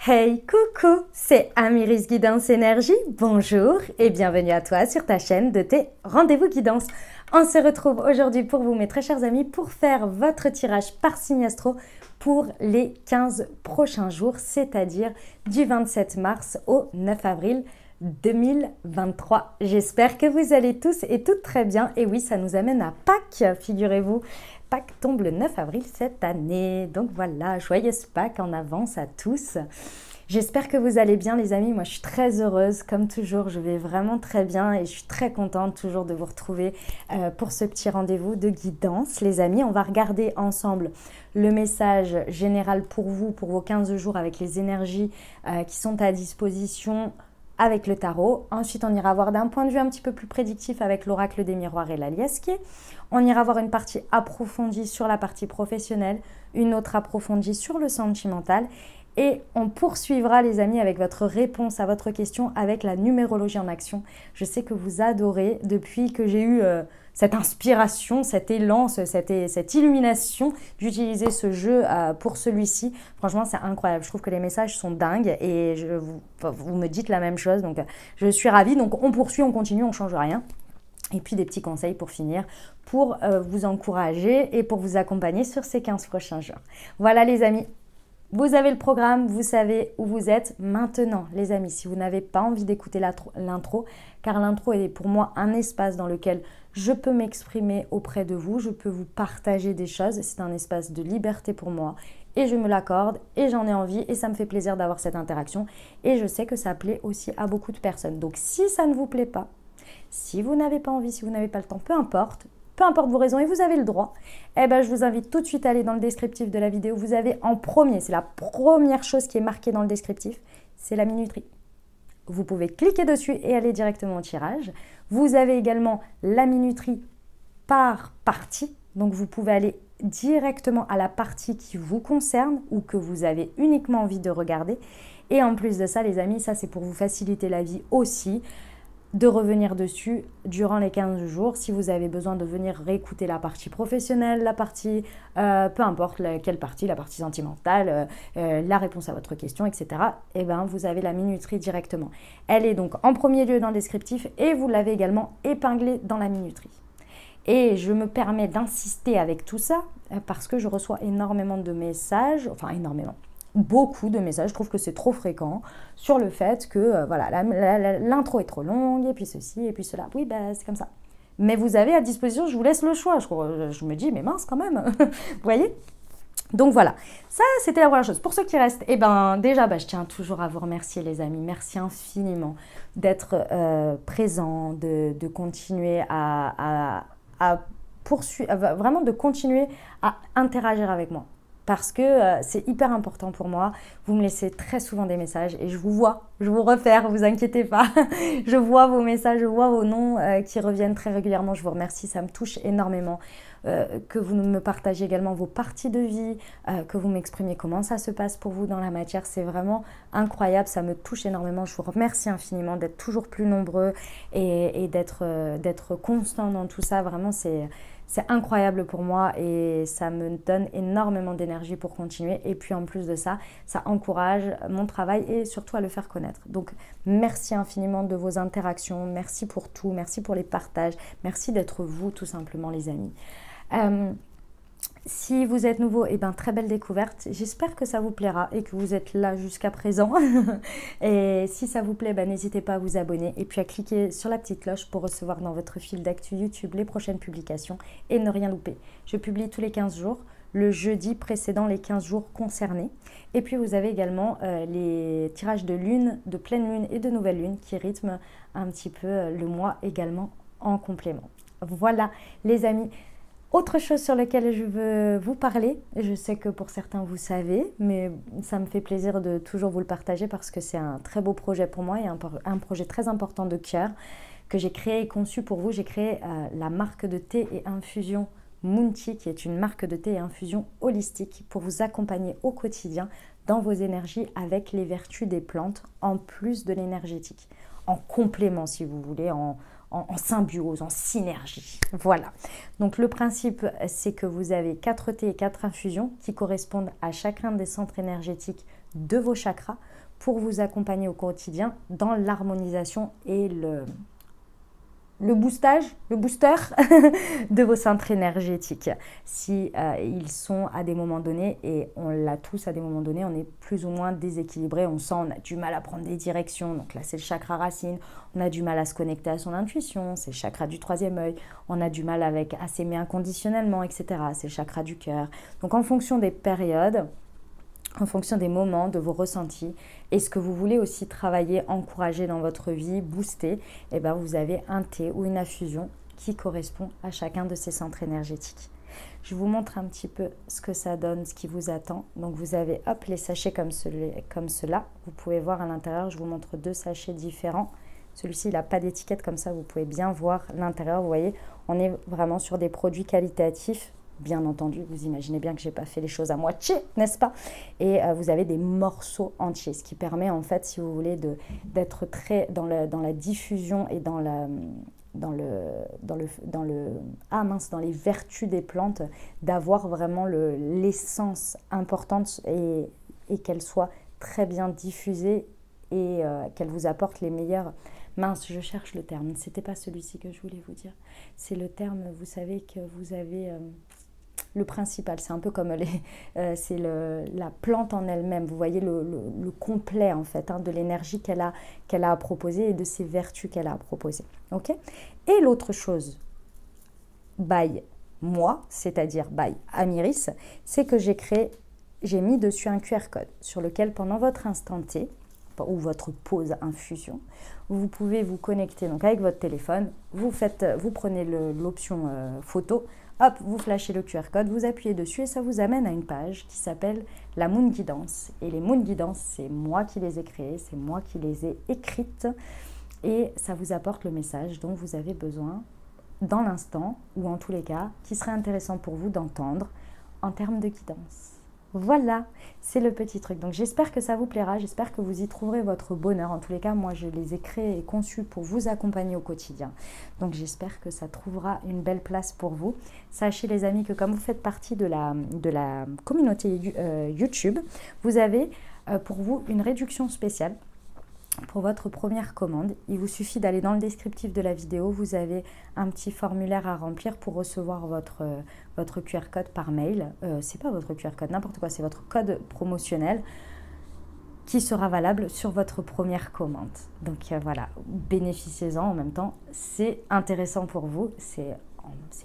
Hey, coucou, c'est Amiris Guidance Énergie. Bonjour et bienvenue à toi sur ta chaîne de tes rendez-vous guidance. On se retrouve aujourd'hui pour vous, mes très chers amis, pour faire votre tirage par signe astro pour les 15 prochains jours, c'est-à-dire du 27 mars au 9 avril 2023. J'espère que vous allez tous et toutes très bien. Et oui, ça nous amène à Pâques, figurez-vous. Pâques tombe le 9 avril cette année. Donc voilà, joyeuse Pâques en avance à tous. J'espère que vous allez bien les amis. Moi je suis très heureuse, comme toujours, je vais vraiment très bien et je suis très contente toujours de vous retrouver pour ce petit rendez-vous de guidance. Les amis, on va regarder ensemble le message général pour vous, pour vos 15 jours avec les énergies qui sont à disposition avec le tarot. Ensuite, on ira voir d'un point de vue un petit peu plus prédictif avec l'oracle des miroirs et l'aliasqué. On ira voir une partie approfondie sur la partie professionnelle, une autre approfondie sur le sentimental. Et on poursuivra les amis avec votre réponse à votre question avec la numérologie en action. Je sais que vous adorez depuis que j'ai eu cette inspiration, cet élan, cette illumination d'utiliser ce jeu pour celui-ci. Franchement, c'est incroyable. Je trouve que les messages sont dingues et vous me dites la même chose. Donc, je suis ravie. Donc, on poursuit, on continue, on ne change rien. Et puis, des petits conseils pour finir, pour vous encourager et pour vous accompagner sur ces 15 prochains jours. Voilà les amis. Vous avez le programme, vous savez où vous êtes. Maintenant, les amis, si vous n'avez pas envie d'écouter l'intro, car l'intro est pour moi un espace dans lequel je peux m'exprimer auprès de vous, je peux vous partager des choses. C'est un espace de liberté pour moi et je me l'accorde et j'en ai envie et ça me fait plaisir d'avoir cette interaction. Et je sais que ça plaît aussi à beaucoup de personnes. Donc, si ça ne vous plaît pas, si vous n'avez pas envie, si vous n'avez pas le temps, peu importe vos raisons et vous avez le droit, eh ben, je vous invite tout de suite à aller dans le descriptif de la vidéo. Vous avez en premier, c'est la première chose qui est marquée dans le descriptif, c'est la minuterie. Vous pouvez cliquer dessus et aller directement au tirage. Vous avez également la minuterie par partie, donc vous pouvez aller directement à la partie qui vous concerne ou que vous avez uniquement envie de regarder. Et en plus de ça, les amis, ça c'est pour vous faciliter la vie aussi, de revenir dessus durant les 15 jours. Si vous avez besoin de venir réécouter la partie professionnelle, la partie, peu importe quelle partie, la partie sentimentale, la réponse à votre question, etc., eh ben, vous avez la minuterie directement. Elle est donc en premier lieu dans le descriptif et vous l'avez également épinglée dans la minuterie. Et je me permets d'insister avec tout ça parce que je reçois énormément de messages, enfin énormément, beaucoup de messages, je trouve que c'est trop fréquent, sur le fait que voilà, l'intro est trop longue, et puis ceci, et puis cela. Oui, ben, c'est comme ça. Mais vous avez à disposition, je vous laisse le choix. Je me dis, mais mince quand même, vous voyez? Donc voilà, ça c'était la première chose. Pour ceux qui restent, eh ben, déjà, je tiens toujours à vous remercier les amis. Merci infiniment d'être présents, de continuer à poursuivre, vraiment de continuer à interagir avec moi. Parce que c'est hyper important pour moi. Vous me laissez très souvent des messages et je vous vois, je vous repère, vous inquiétez pas. Je vois vos messages, je vois vos noms qui reviennent très régulièrement. Je vous remercie, ça me touche énormément. Que vous me partagez également vos parties de vie, que vous m'exprimiez comment ça se passe pour vous dans la matière. C'est vraiment incroyable, ça me touche énormément. Je vous remercie infiniment d'être toujours plus nombreux et d'être constant dans tout ça. Vraiment, c'est incroyable pour moi et ça me donne énormément d'énergie pour continuer. Et puis en plus de ça, ça encourage mon travail et surtout à le faire connaître. Donc merci infiniment de vos interactions, merci pour tout, merci pour les partages, merci d'être vous tout simplement les amis. Si vous êtes nouveau, eh ben, très belle découverte. J'espère que ça vous plaira et que vous êtes là jusqu'à présent. Et si ça vous plaît, n'hésitez pas à vous abonner et puis à cliquer sur la petite cloche pour recevoir dans votre fil d'actu YouTube les prochaines publications et ne rien louper. Je publie tous les 15 jours, le jeudi précédant les 15 jours concernés. Et puis vous avez également les tirages de lune, de pleine lune et de nouvelle lune qui rythment un petit peu le mois également en complément. Voilà les amis. Autre chose sur laquelle je veux vous parler, je sais que pour certains vous savez, mais ça me fait plaisir de toujours vous le partager parce que c'est un très beau projet pour moi et un projet très important de cœur que j'ai créé et conçu pour vous. J'ai créé la marque de thé et infusion Moonti, qui est une marque de thé et infusion holistique pour vous accompagner au quotidien dans vos énergies avec les vertus des plantes en plus de l'énergétique, en complément si vous voulez, en symbiose, en synergie. Voilà. Donc le principe, c'est que vous avez 4 thés et 4 infusions qui correspondent à chacun des centres énergétiques de vos chakras. pour vous accompagner au quotidien dans l'harmonisation et le booster de vos centres énergétiques. Si ils sont à des moments donnés, et on l'a tous à des moments donnés, on est plus ou moins déséquilibré, on sent, on a du mal à prendre des directions, donc là c'est le chakra racine, on a du mal à se connecter à son intuition, c'est le chakra du troisième œil, on a du mal à s'aimer inconditionnellement, etc. C'est le chakra du cœur. Donc en fonction des périodes, en fonction des moments, de vos ressentis, et ce que vous voulez aussi travailler, encourager dans votre vie, booster, et bien vous avez un thé ou une infusion qui correspond à chacun de ces centres énergétiques. Je vous montre un petit peu ce que ça donne, ce qui vous attend. Donc vous avez hop, les sachets comme cela. Vous pouvez voir à l'intérieur, je vous montre 2 sachets différents. Celui-ci, il n'a pas d'étiquette comme ça, vous pouvez bien voir l'intérieur. Vous voyez, on est vraiment sur des produits qualitatifs. Bien entendu, vous imaginez bien que je n'ai pas fait les choses à moitié, n'est-ce pas? Et vous avez des morceaux entiers, ce qui permet en fait, si vous voulez, d'être très dans la diffusion et dans les vertus des plantes, d'avoir vraiment l'essence importante et qu'elle soit très bien diffusée et qu'elle vous apporte les meilleurs. Mince, je cherche le terme. C'était pas celui-ci que je voulais vous dire. C'est le terme, vous savez que vous avez le principal. C'est un peu comme c'est la plante en elle-même. Vous voyez le complet en fait de l'énergie qu'elle a à proposer et de ses vertus qu'elle a à proposer. Ok. Et l'autre chose, by moi, c'est-à-dire by Amiris, c'est que j'ai mis dessus un QR code sur lequel pendant votre instant T ou votre pause infusion, vous pouvez vous connecter donc avec votre téléphone, vous prenez l'option photo, hop, vous flashez le QR code, vous appuyez dessus et ça vous amène à une page qui s'appelle la Moon Guidance. Et les Moon Guidance, c'est moi qui les ai créées, c'est moi qui les ai écrites et ça vous apporte le message dont vous avez besoin dans l'instant ou en tous les cas qui serait intéressant pour vous d'entendre en termes de guidance. Voilà, c'est le petit truc. Donc j'espère que ça vous plaira, j'espère que vous y trouverez votre bonheur. En tous les cas, moi je les ai créés et conçus pour vous accompagner au quotidien. Donc j'espère que ça trouvera une belle place pour vous. Sachez les amis que comme vous faites partie de la communauté YouTube, vous avez pour vous une réduction spéciale. Pour votre première commande, il vous suffit d'aller dans le descriptif de la vidéo. Vous avez un petit formulaire à remplir pour recevoir votre QR code par mail. C'est pas votre QR code, n'importe quoi, c'est votre code promotionnel qui sera valable sur votre première commande. Donc voilà, bénéficiez-en en même temps. C'est intéressant pour vous. C'est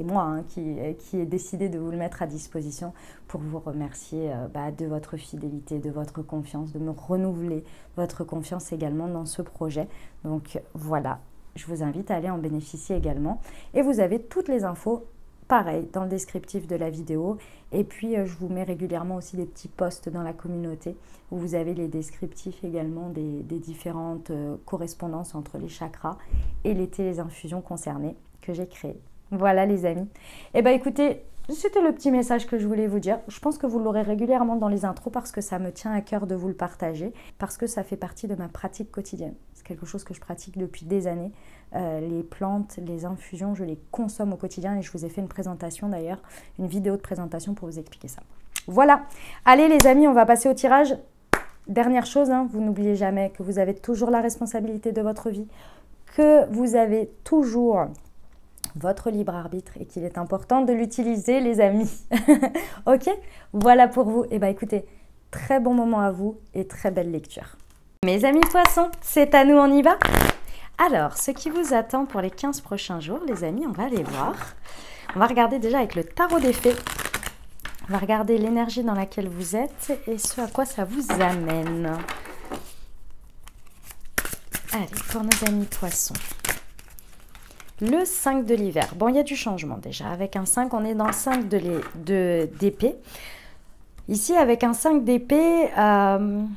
moi qui ai décidé de vous le mettre à disposition pour vous remercier de votre fidélité, de votre confiance, de me renouveler votre confiance également dans ce projet. Donc voilà, je vous invite à aller en bénéficier également. Et vous avez toutes les infos, pareil, dans le descriptif de la vidéo. Et puis, je vous mets régulièrement aussi des petits posts dans la communauté où vous avez les descriptifs également des différentes correspondances entre les chakras et les infusions concernées que j'ai créées. Voilà les amis. Eh bien écoutez, c'était le petit message que je voulais vous dire. Je pense que vous l'aurez régulièrement dans les intros parce que ça me tient à cœur de vous le partager, parce que ça fait partie de ma pratique quotidienne. C'est quelque chose que je pratique depuis des années. Les plantes, les infusions, je les consomme au quotidien et je vous ai fait une présentation d'ailleurs, une vidéo de présentation pour vous expliquer ça. Voilà. Allez les amis, on va passer au tirage. Dernière chose, vous n'oubliez jamais que vous avez toujours la responsabilité de votre vie, que vous avez toujours votre libre arbitre et qu'il est important de l'utiliser les amis. Ok, voilà pour vous. Et écoutez, très bon moment à vous et très belle lecture. Mes amis poissons, c'est à nous, on y va? Alors, ce qui vous attend pour les 15 prochains jours, les amis, on va aller voir. On va regarder déjà avec le tarot des fées. On va regarder l'énergie dans laquelle vous êtes et ce à quoi ça vous amène. Allez, pour nos amis poissons. Le 5 de l'hiver. Bon, il y a du changement déjà. Avec un 5, on est dans le 5 d'épée. Ici, avec un 5 d'épée, en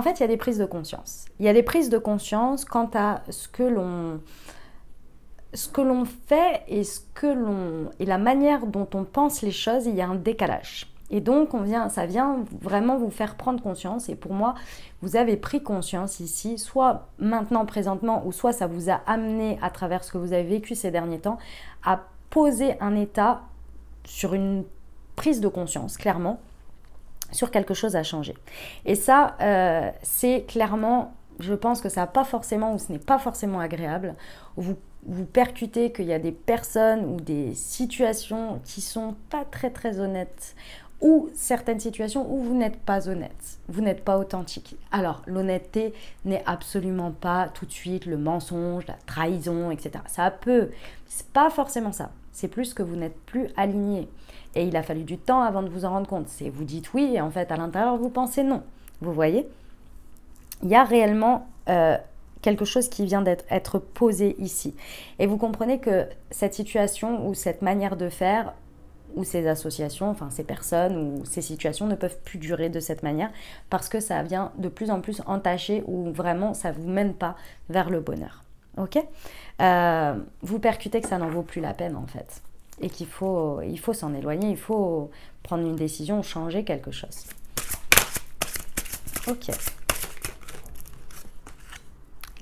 fait, il y a des prises de conscience. Il y a des prises de conscience quant à ce que l'on fait et la manière dont on pense les choses, il y a un décalage. Et donc, ça vient vraiment vous faire prendre conscience. Et pour moi, vous avez pris conscience ici, soit maintenant, présentement, ou soit ça vous a amené à travers ce que vous avez vécu ces derniers temps, à poser un état sur une prise de conscience, clairement. sur quelque chose à changer. Et ça, c'est clairement, je pense que ça n'a pas forcément, ou ce n'est pas forcément agréable. Vous percutez qu'il y a des personnes ou des situations qui sont pas très très honnêtes, ou certaines situations où vous n'êtes pas honnête, vous n'êtes pas authentique. Alors, l'honnêteté n'est absolument pas tout de suite le mensonge, la trahison, etc. Ça peut, c'est pas forcément ça. C'est plus que vous n'êtes plus aligné. Et il a fallu du temps avant de vous en rendre compte. C'est vous dites oui et en fait à l'intérieur vous pensez non. Vous voyez? Il y a réellement quelque chose qui vient d'être posé ici. Et vous comprenez que cette situation ou cette manière de faire, ou ces associations, enfin ces personnes ou ces situations ne peuvent plus durer de cette manière parce que ça vient de plus en plus entacher ou vraiment ça ne vous mène pas vers le bonheur. Ok, vous percutez que ça n'en vaut plus la peine en fait et qu'il faut s'en éloigner, il faut prendre une décision, changer quelque chose. Ok.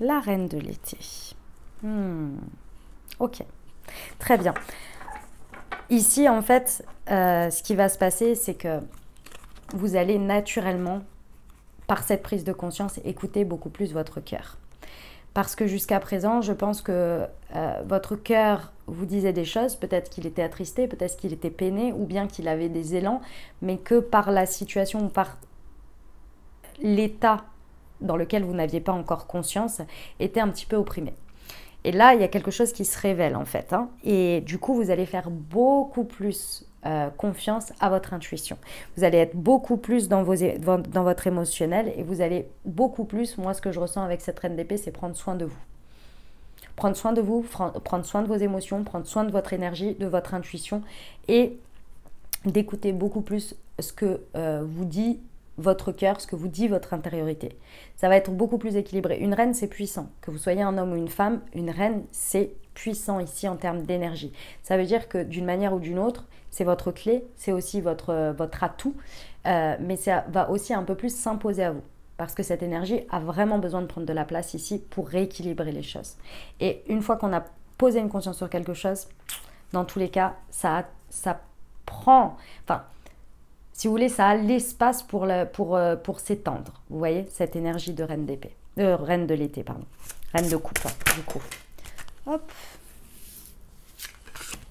La reine de l'été. Ok, très bien. Ici, en fait, ce qui va se passer, c'est que vous allez naturellement, par cette prise de conscience, écouter beaucoup plus votre cœur. Parce que jusqu'à présent, je pense que votre cœur vous disait des choses, peut-être qu'il était attristé, peut-être qu'il était peiné, ou bien qu'il avait des élans, mais que par la situation ou par l'état dans lequel vous n'aviez pas encore conscience, était un petit peu opprimé. Et là, il y a quelque chose qui se révèle en fait. Hein, et du coup, vous allez faire beaucoup plus confiance à votre intuition. Vous allez être beaucoup plus dans votre émotionnel et vous allez beaucoup plus, moi ce que je ressens avec cette reine d'épée, c'est prendre soin de vous. Prendre soin de vous, prendre soin de vos émotions, prendre soin de votre énergie, de votre intuition et d'écouter beaucoup plus ce que vous dit votre cœur, ce que vous dit votre intériorité. Ça va être beaucoup plus équilibré. Une reine, c'est puissant. Que vous soyez un homme ou une femme, une reine, c'est puissant ici en termes d'énergie. Ça veut dire que d'une manière ou d'une autre, c'est votre clé, c'est aussi votre atout, mais ça va aussi un peu plus s'imposer à vous. Parce que cette énergie a vraiment besoin de prendre de la place ici pour rééquilibrer les choses. Et une fois qu'on a posé une conscience sur quelque chose, dans tous les cas, ça prend... Enfin, si vous voulez, ça a l'espace pour s'étendre. Vous voyez, cette énergie de reine d'épée. Reine de l'été, pardon. Reine de coupe, du coup. Hop.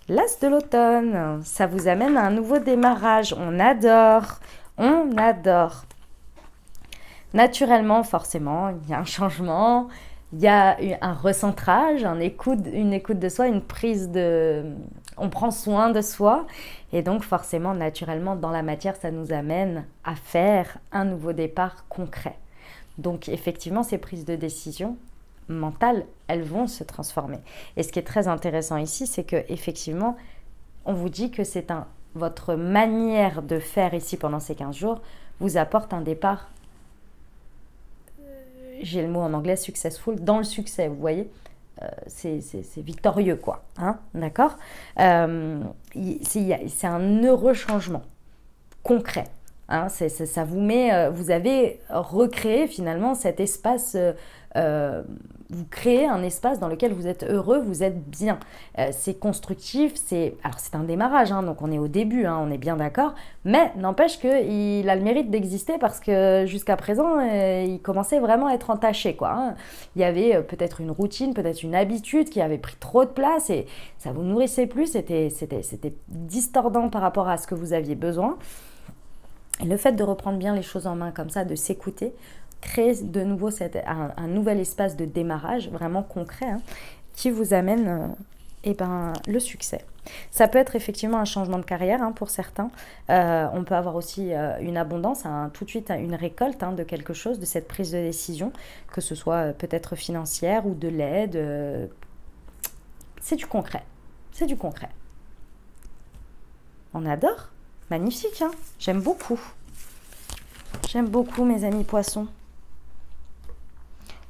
L'as de l'automne. Ça vous amène à un nouveau démarrage. On adore. On adore. Naturellement, forcément, il y a un changement. Il y a un recentrage, une écoute de soi, une prise de... On prend soin de soi. Et donc, forcément, naturellement, dans la matière, ça nous amène à faire un nouveau départ concret. Donc, effectivement, ces prises de décision mentales, elles vont se transformer. Et ce qui est très intéressant ici, c'est que effectivement, on vous dit que c'est votre manière de faire ici pendant ces 15 jours vous apporte un départ, j'ai le mot en anglais, successful, dans le succès, vous voyez. C'est victorieux, quoi. Hein, d'accord, c'est un heureux changement concret. Hein, ça vous met... vous avez recréé finalement cet espace... vous créez un espace dans lequel vous êtes heureux, vous êtes bien. C'est constructif, alors c'est un démarrage, hein, donc on est au début, hein, on est bien d'accord, mais n'empêche qu'il a le mérite d'exister parce que jusqu'à présent, il commençait vraiment à être entaché, quoi. Hein. Il y avait peut-être une routine, peut-être une habitude qui avait pris trop de place et ça vous nourrissait plus, c'était distordant par rapport à ce que vous aviez besoin. Et le fait de reprendre bien les choses en main comme ça, de s'écouter, créer de nouveau un nouvel espace de démarrage vraiment concret, hein, qui vous amène le succès. Ça peut être effectivement un changement de carrière, hein, pour certains. On peut avoir aussi une abondance, tout de suite une récolte, hein, de quelque chose, de cette prise de décision, que ce soit peut-être financière ou de l'aide. C'est du concret. C'est du concret. On adore. Magnifique, hein, j'aime beaucoup. J'aime beaucoup, mes amis poissons.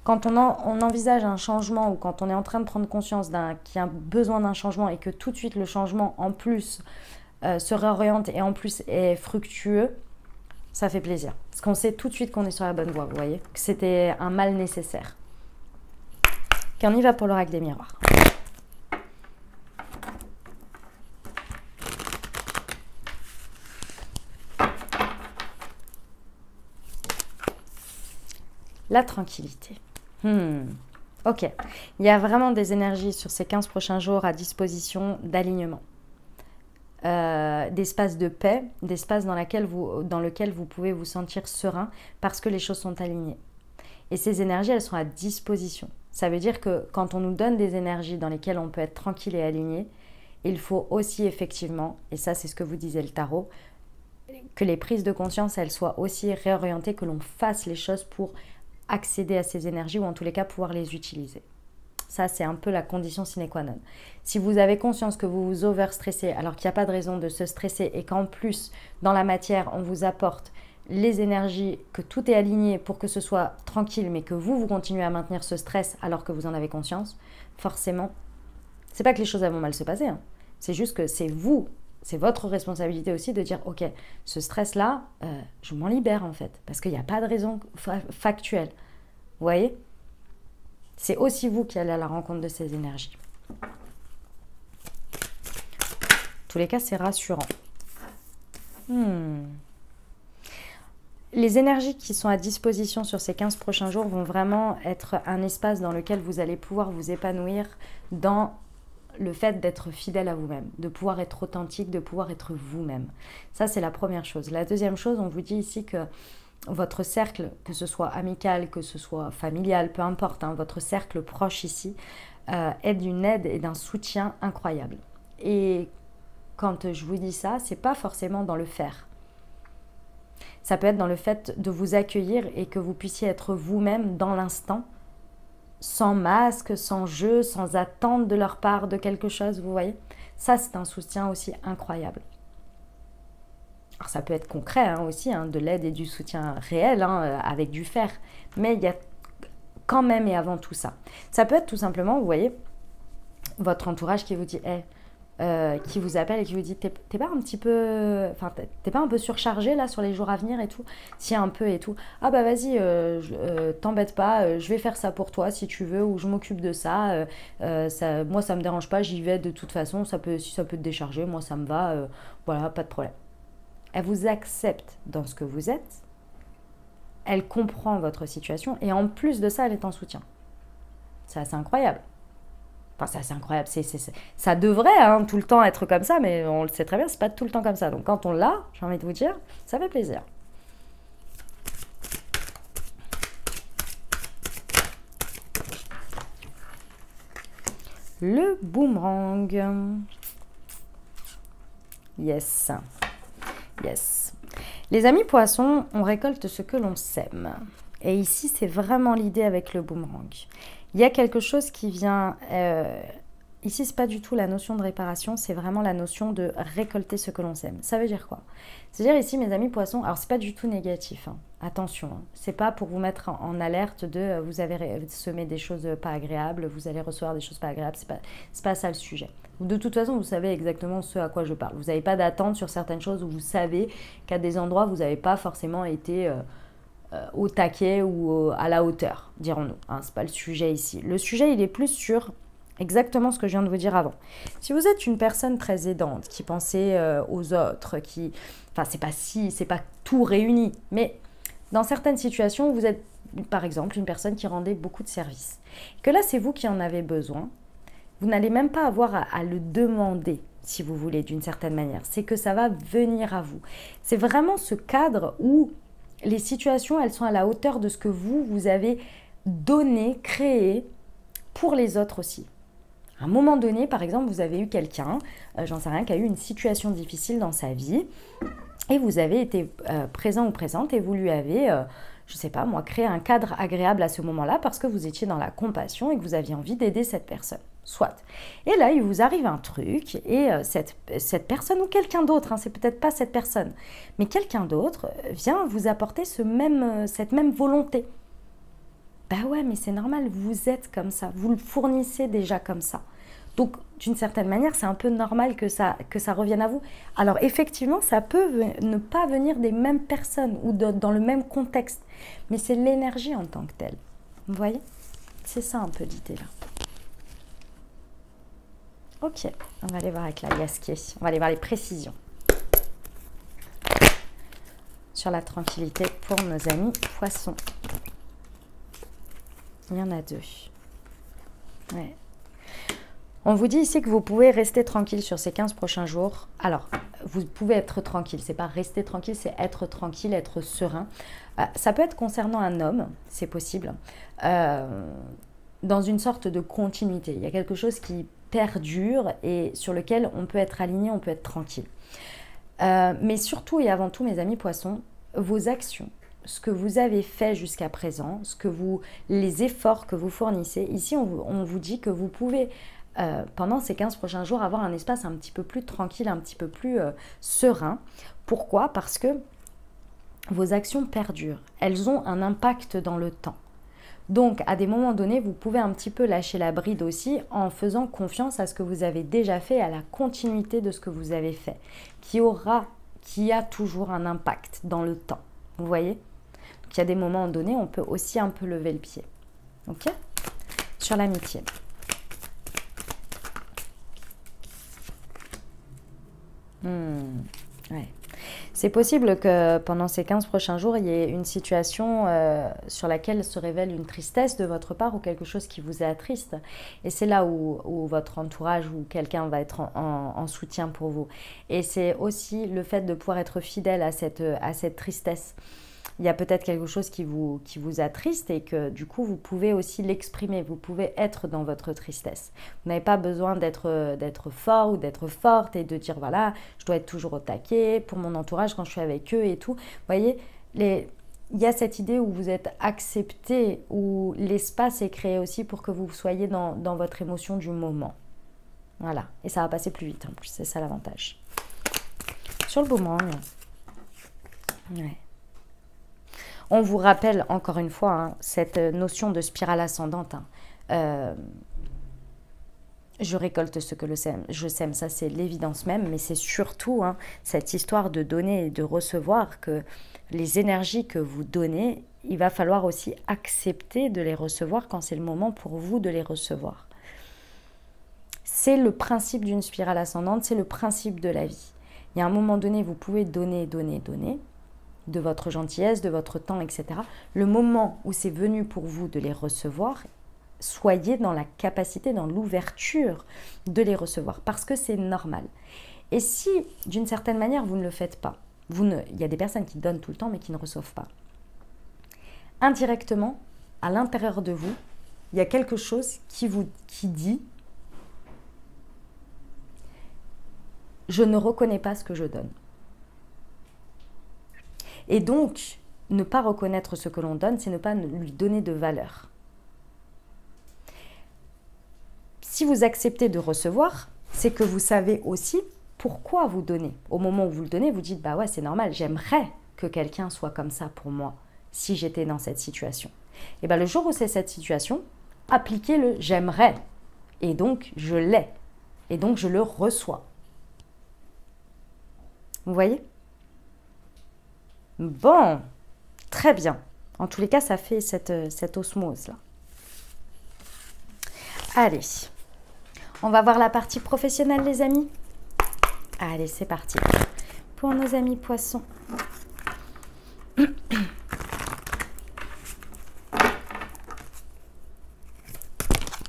Quand on envisage un changement ou quand on est en train de prendre conscience qu'il y a besoin d'un changement et que tout de suite le changement en plus se réoriente et en plus est fructueux, ça fait plaisir. Parce qu'on sait tout de suite qu'on est sur la bonne voie, vous voyez, que c'était un mal nécessaire. Ok, on y va pour l'oracle des miroirs. La tranquillité. Ok. Il y a vraiment des énergies sur ces 15 prochains jours à disposition d'alignement. D'espace de paix, d'espace dans lequel vous pouvez vous sentir serein parce que les choses sont alignées. Et ces énergies, elles sont à disposition. Ça veut dire que quand on nous donne des énergies dans lesquelles on peut être tranquille et aligné, il faut aussi effectivement, et ça c'est ce que vous disait le tarot, que les prises de conscience, elles soient aussi réorientées, que l'on fasse les choses pour accéder à ces énergies ou en tous les cas pouvoir les utiliser. Ça, c'est un peu la condition sine qua non. Si vous avez conscience que vous vous overstressez alors qu'il n'y a pas de raison de se stresser et qu'en plus, dans la matière, on vous apporte les énergies, que tout est aligné pour que ce soit tranquille, mais que vous continuez à maintenir ce stress alors que vous en avez conscience, forcément, c'est pas que les choses vont mal se passer, hein. C'est juste que c'est vous, c'est votre responsabilité aussi de dire, ok, ce stress-là, je m'en libère en fait, parce qu'il n'y a pas de raison factuelle. Vous voyez ? C'est aussi vous qui allez à la rencontre de ces énergies. En tous les cas, c'est rassurant. Les énergies qui sont à disposition sur ces 15 prochains jours vont vraiment être un espace dans lequel vous allez pouvoir vous épanouir dans le fait d'être fidèle à vous-même, de pouvoir être authentique, de pouvoir être vous-même. Ça, c'est la première chose. La deuxième chose, on vous dit ici que votre cercle, que ce soit amical, que ce soit familial, peu importe, hein, votre cercle proche ici, est d'une aide et d'un soutien incroyable. Et quand je vous dis ça, c'est pas forcément dans le faire. Ça peut être dans le fait de vous accueillir et que vous puissiez être vous-même dans l'instant, sans masque, sans jeu, sans attente de leur part de quelque chose, vous voyez. Ça, c'est un soutien aussi incroyable. Alors, ça peut être concret hein, aussi, hein, de l'aide et du soutien réel, hein, avec du faire. Mais il y a quand même et avant tout ça. Ça peut être tout simplement, vous voyez, votre entourage qui vous dit hey, qui vous appelle et qui vous dit t'es pas un petit peu, enfin t'es pas un peu surchargé là sur les jours à venir et tout, si un peu et tout, ah bah vas-y t'embête pas, je vais faire ça pour toi si tu veux, ou je m'occupe de ça, moi ça me dérange pas, j'y vais de toute façon, si ça peut te décharger, moi ça me va, voilà, pas de problème. Elle vous accepte dans ce que vous êtes, elle comprend votre situation et en plus de ça elle est en soutien. C'est assez incroyable. Enfin, c'est assez incroyable. Ça devrait hein, tout le temps être comme ça, mais on le sait très bien, c'est pas tout le temps comme ça. Donc quand on l'a, j'ai envie de vous dire, ça fait plaisir. Le boomerang. Yes. Yes. Les amis poissons, on récolte ce que l'on sème. Et ici, c'est vraiment l'idée avec le boomerang. Il y a quelque chose qui vient... ici, ce n'est pas du tout la notion de réparation, c'est vraiment la notion de récolter ce que l'on sème. Ça veut dire quoi? C'est-à-dire ici, mes amis poissons, alors c'est pas du tout négatif, hein. Attention, hein. C'est pas pour vous mettre en alerte de vous avez semé des choses pas agréables, vous allez recevoir des choses pas agréables, c'est pas ça le sujet. De toute façon, vous savez exactement ce à quoi je parle. Vous n'avez pas d'attente sur certaines choses où vous savez qu'à des endroits, vous n'avez pas forcément été... au taquet ou à la hauteur, dirons-nous. Hein, c'est pas le sujet ici. Le sujet, il est plus sur exactement ce que je viens de vous dire avant. Si vous êtes une personne très aidante, qui pensait aux autres, qui... Enfin, c'est pas tout réuni, mais dans certaines situations, vous êtes, par exemple, une personne qui rendait beaucoup de services. Que là, c'est vous qui en avez besoin. Vous n'allez même pas avoir à le demander, si vous voulez, d'une certaine manière. C'est que ça va venir à vous. C'est vraiment ce cadre où les situations, elles sont à la hauteur de ce que vous avez donné, créé pour les autres aussi. À un moment donné, par exemple, vous avez eu quelqu'un, j'en sais rien, qui a eu une situation difficile dans sa vie et vous avez été présent ou présente et vous lui avez, je ne sais pas moi, créé un cadre agréable à ce moment-là parce que vous étiez dans la compassion et que vous aviez envie d'aider cette personne. Soit. Et là, il vous arrive un truc et cette personne ou quelqu'un d'autre, hein, c'est peut-être pas cette personne, mais quelqu'un d'autre vient vous apporter cette même volonté. Bah ouais, mais c'est normal, vous êtes comme ça, vous le fournissez déjà comme ça. Donc, d'une certaine manière, c'est un peu normal que ça revienne à vous. Alors, effectivement, ça peut ne pas venir des mêmes personnes ou dans le même contexte, mais c'est l'énergie en tant que telle. Vous voyez? C'est ça un peu l'idée là. Ok, on va aller voir avec la Yaské. On va aller voir les précisions sur la tranquillité pour nos amis poissons. Il y en a deux. Ouais. On vous dit ici que vous pouvez rester tranquille sur ces 15 prochains jours. Alors, vous pouvez être tranquille. C'est pas rester tranquille, c'est être tranquille, être serein. Ça peut être concernant un homme, c'est possible. Dans une sorte de continuité. Il y a quelque chose qui perdure et sur lequel on peut être aligné, on peut être tranquille. Mais surtout et avant tout, mes amis poissons, vos actions, ce que vous avez fait jusqu'à présent, les efforts que vous fournissez, ici on vous dit que vous pouvez, pendant ces 15 prochains jours, avoir un espace un petit peu plus tranquille, un petit peu plus serein. Pourquoi? Parce que vos actions perdurent, elles ont un impact dans le temps. Donc, à des moments donnés, vous pouvez un petit peu lâcher la bride aussi en faisant confiance à ce que vous avez déjà fait, à la continuité de ce que vous avez fait, qui a toujours un impact dans le temps. Vous voyez? Donc, il y a des moments donnés, on peut aussi un peu lever le pied. Ok? Sur l'amitié. Ouais. C'est possible que pendant ces 15 prochains jours, il y ait une situation sur laquelle se révèle une tristesse de votre part ou quelque chose qui vous attriste. Et c'est là où votre entourage ou quelqu'un va être en soutien pour vous. Et c'est aussi le fait de pouvoir être fidèle à cette tristesse. Il y a peut-être quelque chose qui vous attriste et que du coup, vous pouvez aussi l'exprimer. Vous pouvez être dans votre tristesse. Vous n'avez pas besoin d'être fort ou d'être forte et de dire, voilà, je dois être toujours au taquet pour mon entourage quand je suis avec eux et tout. Vous voyez, il y a cette idée où vous êtes accepté, où l'espace est créé aussi pour que vous soyez dans votre émotion du moment. Voilà. Et ça va passer plus vite en plus. C'est ça l'avantage. Sur le boomerang. Ouais. On vous rappelle encore une fois cette notion de spirale ascendante. Je récolte ce que je sème, ça c'est l'évidence même, mais c'est surtout cette histoire de donner et de recevoir, que les énergies que vous donnez, il va falloir aussi accepter de les recevoir quand c'est le moment pour vous de les recevoir. C'est le principe d'une spirale ascendante, c'est le principe de la vie. Il y a un moment donné, vous pouvez donner, donner, donner, de votre gentillesse, de votre temps, etc. Le moment où c'est venu pour vous de les recevoir, soyez dans la capacité, dans l'ouverture de les recevoir, parce que c'est normal. Et si, d'une certaine manière, vous ne le faites pas, il y a des personnes qui donnent tout le temps, mais qui ne reçoivent pas. Indirectement, à l'intérieur de vous, il y a quelque chose qui dit « Je ne reconnais pas ce que je donne ». Et donc, ne pas reconnaître ce que l'on donne, c'est ne pas lui donner de valeur. Si vous acceptez de recevoir, c'est que vous savez aussi pourquoi vous donnez. Au moment où vous le donnez, vous dites « Bah ouais, c'est normal, j'aimerais que quelqu'un soit comme ça pour moi, si j'étais dans cette situation. » Et bien le jour où c'est cette situation, appliquez le « j'aimerais » et donc je l'ai. Et donc je le reçois. Vous voyez ? Bon, très bien. En tous les cas, ça fait cette osmose-là. Allez, on va voir la partie professionnelle, les amis. Allez, c'est parti. Pour nos amis poissons.